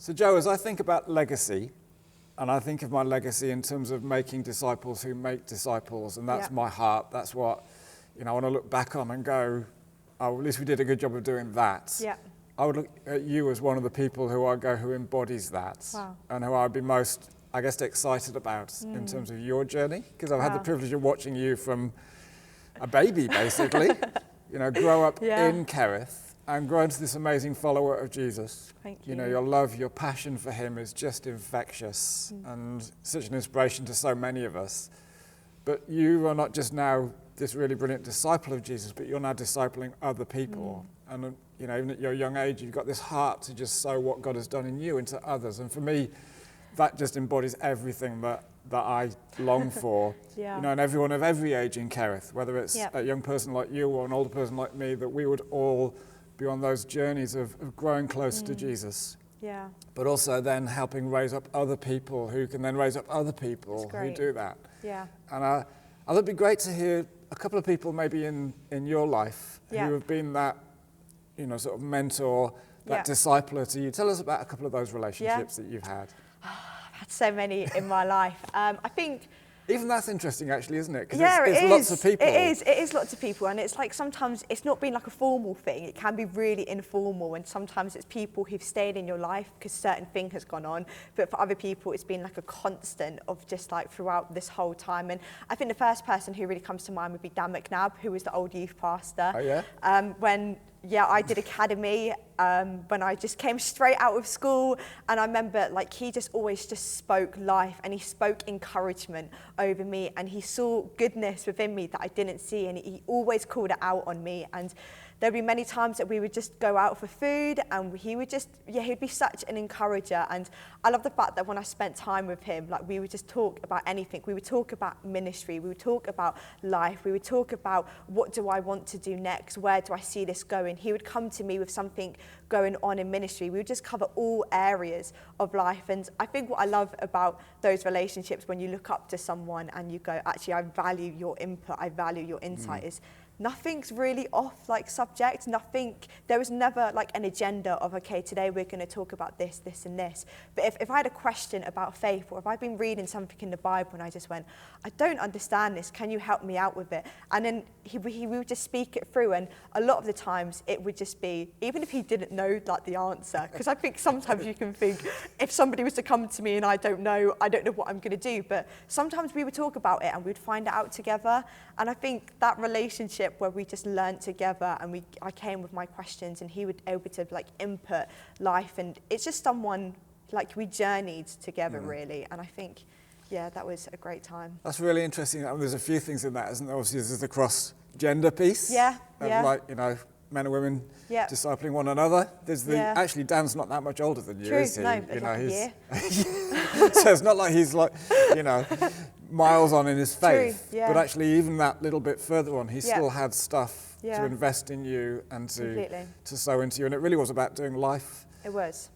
So Joe, as I think about legacy, and I think of my legacy in terms of making disciples who make disciples, and that's my heart. That's what, I want to look back on and go, oh, at least we did a good job of doing that. Yeah. I would look at you as one of the people who embodies that. Wow. And who I'd be most, excited about in terms of your journey, because I've had the privilege of watching you from a baby, basically, grow up in Kerith and grow into this amazing follower of Jesus. Thank you. Your love, your passion for him is just infectious and such an inspiration to so many of us. But you are not just now this really brilliant disciple of Jesus, but you're now discipling other people. And, even at your young age, you've got this heart to just sow what God has done in you into others. And for me, that just embodies everything that I long for. And everyone of every age in Kerith, whether it's a young person like you or an older person like me, that we would all be on those journeys of growing closer to Jesus. Yeah. But also then helping raise up other people who can then raise up other people who do that. Yeah. And it'd be great to hear a couple of people maybe in your life who have been that, sort of mentor, that discipler to you. Tell us about a couple of those relationships that you've had. I've had so many in my life. I think... Even that's interesting, actually, isn't it? Because it's lots of people. It is lots of people, and it's like sometimes it's not been like a formal thing. It can be really informal, and sometimes it's people who've stayed in your life because certain thing has gone on. But for other people, it's been like a constant of just like throughout this whole time. And I think the first person who really comes to mind would be Dan McNabb, who was the old youth pastor. Oh yeah. I did academy when I just came straight out of school, and I remember he just always just spoke life, and he spoke encouragement over me, and he saw goodness within me that I didn't see, and he always called it out on me. And there'd be many times that we would just go out for food, and he would just, he'd be such an encourager. And I love the fact that when I spent time with him, we would just talk about anything. We would talk about ministry, we would talk about life, we would talk about what do I want to do next, where do I see this going. He would come to me with something going on in ministry. We would just cover all areas of life. And I think what I love about those relationships, when you look up to someone and you go, actually, I value your input, I value your insight, is nothing's really off subject. There was never an agenda of, okay, today we're going to talk about this, this and this. But if I had a question about faith, or if I'd been reading something in the Bible and I just went, I don't understand this, can you help me out with it? And then he would just speak it through, and a lot of the times it would just be, even if he didn't know the answer, because I think sometimes you can think, if somebody was to come to me and I don't know what I'm going to do, but sometimes we would talk about it and we'd find it out together. And I think that relationship where we just learned together, and I came with my questions and he would able to input life, and it's just someone we journeyed together really. And I think that was a great time. That's really interesting. There's a few things in that, isn't there? Obviously there's the cross-gender piece. Men and women discipling one another. There's actually Dan's not that much older than you, is he? No, but he's so it's not like he's miles on in his faith. True, yeah. But actually even that little bit further on, he still had stuff to invest in you and to sow into you. And it really was about doing life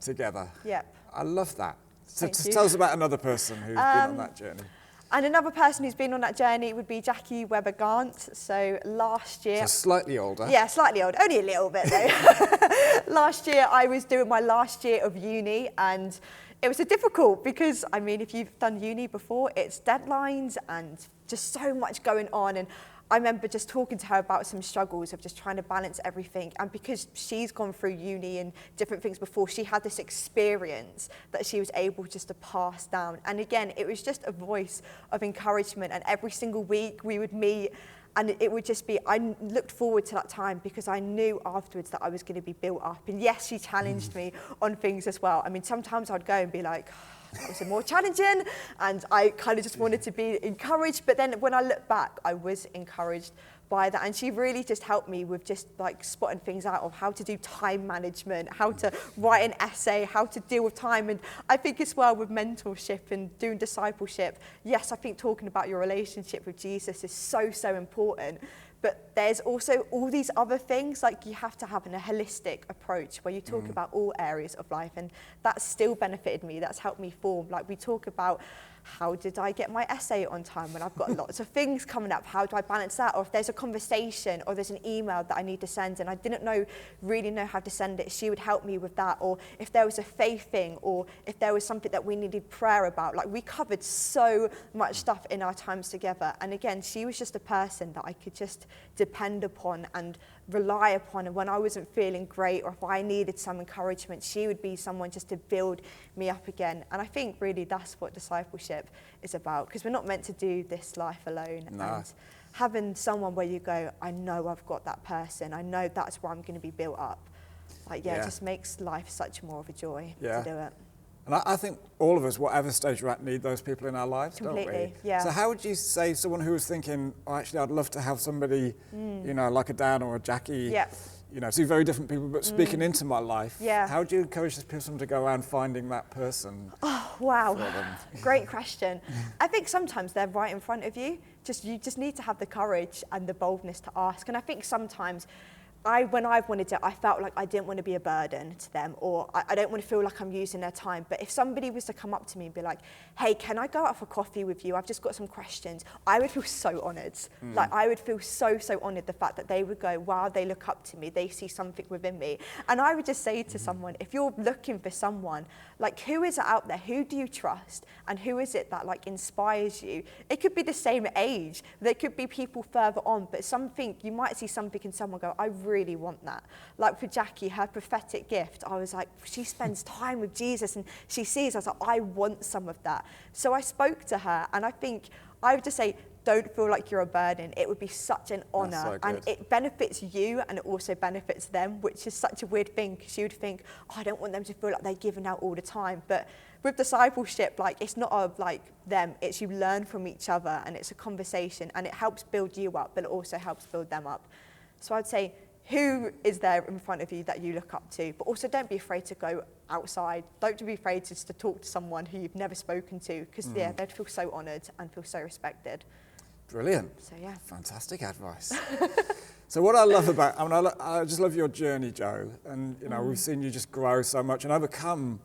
together. Yep. I love that. So tell us about another person who's been on that journey. And another person who's been on that journey would be Jackie Weber-Gant. So last year... So slightly older. Yeah, slightly older. Only a little bit, though. Last year, I was doing my last year of uni, and it was difficult because, if you've done uni before, it's deadlines and just so much going on. And I remember just talking to her about some struggles of just trying to balance everything. And because she's gone through uni and different things before, she had this experience that she was able just to pass down. And again, it was just a voice of encouragement. And every single week we would meet, and it would just be, I looked forward to that time because I knew afterwards that I was going to be built up. And yes, she challenged me on things as well. Sometimes I'd go and be like, that was more challenging, and I kind of just wanted to be encouraged. But then when I look back, I was encouraged by that, and she really just helped me with just spotting things out of how to do time management, how to write an essay, how to deal with time. And I think as well with mentorship and doing discipleship, yes, I think talking about your relationship with Jesus is so important. But there's also all these other things, like you have to have a holistic approach where you talk about all areas of life, and that's still benefited me. That's helped me form. Like we talk about, how did I get my essay on time when I've got lots of things coming up? How do I balance that? Or if there's a conversation or there's an email that I need to send and I didn't really know how to send it, she would help me with that. Or if there was a faith thing, or if there was something that we needed prayer about. Like we covered so much stuff in our times together. And again, she was just a person that I could just depend upon and rely upon. And when I wasn't feeling great, or if I needed some encouragement, she would be someone just to build me up again. And I think really that's what discipleship is about, because we're not meant to do this life alone. No. And having someone where you go, I know I've got that person, I know that's where I'm going to be built up, like it just makes life such more of a joy to do it. And I think all of us, whatever stage we're at, need those people in our lives, don't we? Yeah. So how would you say someone who was thinking, oh, actually I'd love to have somebody, you know, like a Dan or a Jackie, you know, two very different people, but speaking into my life. How would you encourage this person to go around finding that person? Oh, wow. Great question. I think sometimes they're right in front of you. You just need to have the courage and the boldness to ask. And I think sometimes when I've wanted it, I felt like I didn't want to be a burden to them, or I don't want to feel like I'm using their time. But if somebody was to come up to me and be like, hey, can I go out for coffee with you? I've just got some questions. I would feel so honoured. Like I would feel so honoured, the fact that they would go, wow, they look up to me, they see something within me. And I would just say to someone, if you're looking for someone, like who is it out there? Who do you trust? And who is it that like inspires you? It could be the same age. There could be people further on, but you might see something in someone go, I really want that. Like for Jackie, her prophetic gift, I was like, she spends time with Jesus and she sees, I was like, I want some of that. So I spoke to her, and I think I would just say, don't feel like you're a burden. It would be such an honour, and it benefits you and it also benefits them, which is such a weird thing, because you would think, oh, I don't want them to feel like they're giving out all the time. But with discipleship, like it's not like them, it's you learn from each other, and it's a conversation, and it helps build you up, but it also helps build them up. So I'd say, who is there in front of you that you look up to? But also don't be afraid to go outside. Don't be afraid just to talk to someone who you've never spoken to, because they'd feel so honoured and feel so respected. Brilliant. So yeah. Fantastic advice. So what I love about, I just love your journey, Jo, and you know, we've seen you just grow so much and overcome,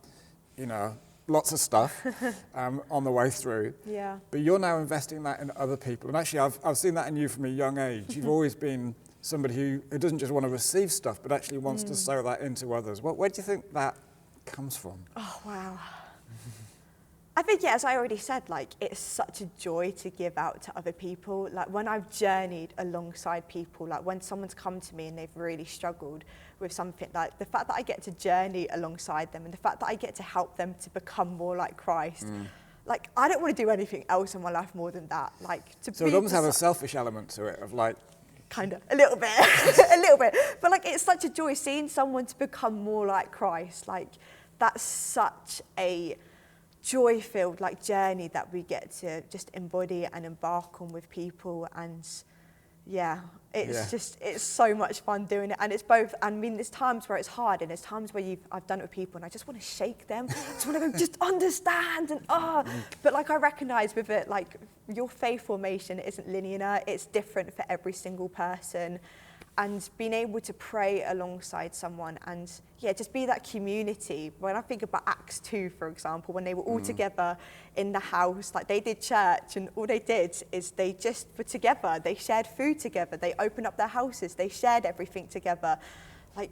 you know, lots of stuff on the way through. Yeah. But you're now investing that in other people, and actually I've seen that in you from a young age. You've always been somebody who doesn't just want to receive stuff, but actually wants to sow that into others. Where do you think that comes from? Oh, wow. I think, as I already said, like, it's such a joy to give out to other people. Like, when I've journeyed alongside people, like when someone's come to me and they've really struggled with something, like the fact that I get to journey alongside them and the fact that I get to help them to become more like Christ, like, I don't want to do anything else in my life more than that. Like, so it almost have a selfish element to it, of like, kind of, a little bit, a little bit. But like, it's such a joy seeing someone to become more like Christ. Like, that's such a joy-filled like journey that we get to just embody and embark on with people. And it's so much fun doing it. And it's both, I mean, there's times where it's hard, and there's times where I've done it with people and I just want to shake them. I just want to go, just understand, and but like, I recognize with it, like, your faith formation isn't linear, it's different for every single person. And being able to pray alongside someone and just be that community. When I think about Acts 2, for example, when they were all together in the house, like they did church, and all they did is they just were together. They shared food together. They opened up their houses. They shared everything together. Like,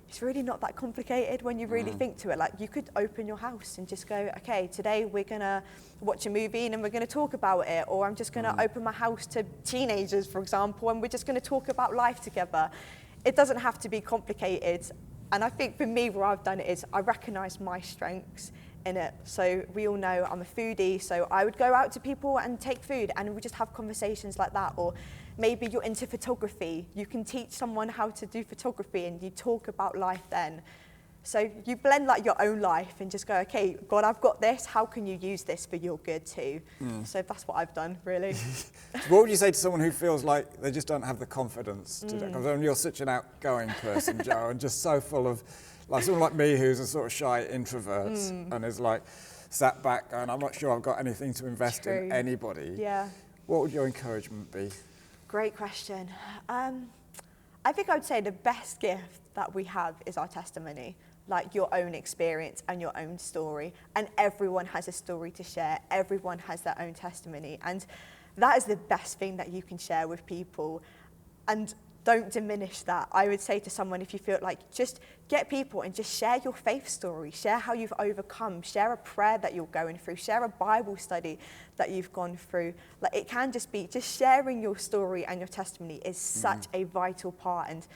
it's really not that complicated when you really think to it. Like, you could open your house and just go, okay, today we're going to watch a movie and we're going to talk about it. Or I'm just going to open my house to teenagers, for example, and we're just going to talk about life together. It doesn't have to be complicated. And I think for me, where I've done it is I recognise my strengths in it. So we all know I'm a foodie, so I would go out to people and take food, and we just have conversations like that. Or maybe you're into photography. You can teach someone how to do photography, and you talk about life then. So you blend like your own life and just go, okay, God, I've got this. How can you use this for your good too? So that's what I've done, really. What would you say to someone who feels like they just don't have the confidence to do it? Because you're such an outgoing person, Jo, and just so full of, like someone like me who's a sort of shy introvert and is like sat back going, I'm not sure I've got anything to invest in anybody. Yeah. What would your encouragement be? great question. I think I would say the best gift that we have is our testimony, like your own experience and your own story. And everyone has a story to share. Everyone has their own testimony. And that is the best thing that you can share with people. And don't diminish that. I would say to someone, if you feel like, just get people and just share your faith story, share how you've overcome, share a prayer that you're going through, share a Bible study that you've gone through. Like, it can just be, just sharing your story and your testimony is such a vital part. And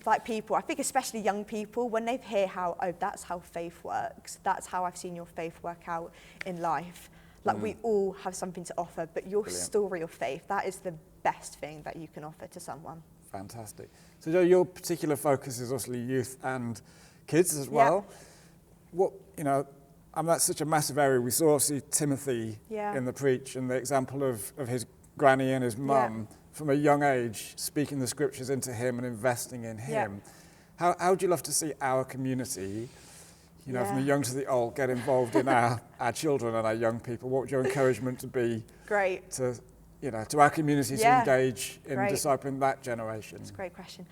like people, I think especially young people, when they hear how, oh, that's how faith works, that's how I've seen your faith work out in life. Like, we all have something to offer, but your story of faith, that is the best thing that you can offer to someone. Fantastic. So Joe, your particular focus is obviously youth and kids as well. Yeah. What, you know, and that's such a massive area. We saw obviously Timothy in the preach, and the example of his granny and his mum from a young age, speaking the scriptures into him and investing in him. How would you love to see our community, you know, from the young to the old, get involved in our children and our young people? What would your encouragement to be? Great. To, you know, to our community to engage in discipling that generation? That's a great question.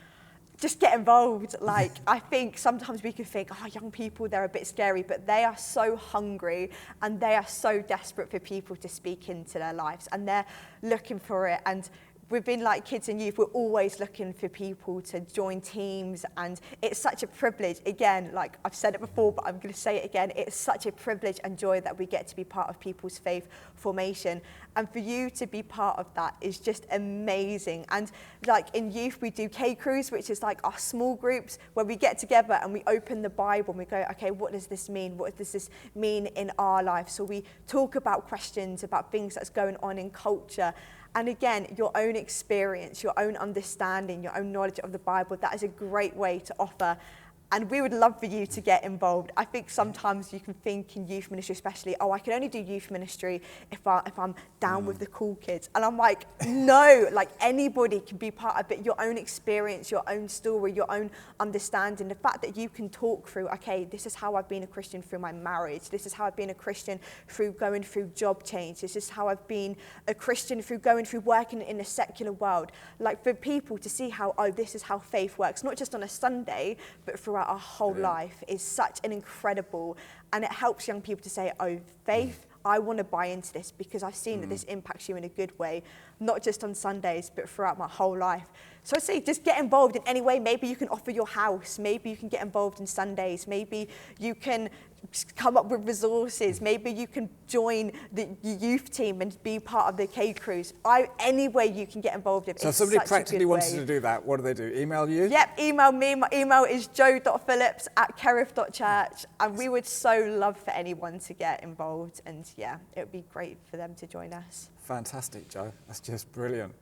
Just get involved. Like, I think sometimes we can think, oh, young people, they're a bit scary, but they are so hungry and they are so desperate for people to speak into their lives, and they're looking for it. And within like kids and youth, we're always looking for people to join teams, and it's such a privilege. Again, like I've said it before, but I'm going to say it again. It's such a privilege and joy that we get to be part of people's faith formation. And for you to be part of that is just amazing. And like in youth, we do K-Cruise, which is like our small groups where we get together and we open the Bible and we go, okay, what does this mean? What does this mean in our life? So we talk about questions, about things that's going on in culture. And again, your own experience, your own understanding, your own knowledge of the Bible, that is a great way to offer. And we would love for you to get involved. I think sometimes you can think in youth ministry especially, oh, I can only do youth ministry if I'm down with the cool kids. And I'm like, no, like anybody can be part of it. Your own experience, your own story, your own understanding. The fact that you can talk through, okay, this is how I've been a Christian through my marriage. This is how I've been a Christian through going through job change. This is how I've been a Christian through going through working in a secular world. Like for people to see how, oh, this is how faith works, not just on a Sunday, but throughout our whole life is such an incredible, and it helps young people to say, oh, faith, I want to buy into this because I've seen that this impacts you in a good way, not just on Sundays, but throughout my whole life. So I'd say just get involved in any way. Maybe you can offer your house. Maybe you can get involved in Sundays. Maybe you can come up with resources. Maybe you can join the youth team and be part of the K-Cruise. Any way you can get involved in. So if somebody practically wanted to do that, what do they do? Email you? Yep, email me. My email is joe.phillips@kerith.church. And we would so love for anyone to get involved. And yeah, it would be great for them to join us. Fantastic, Joe. That's just brilliant.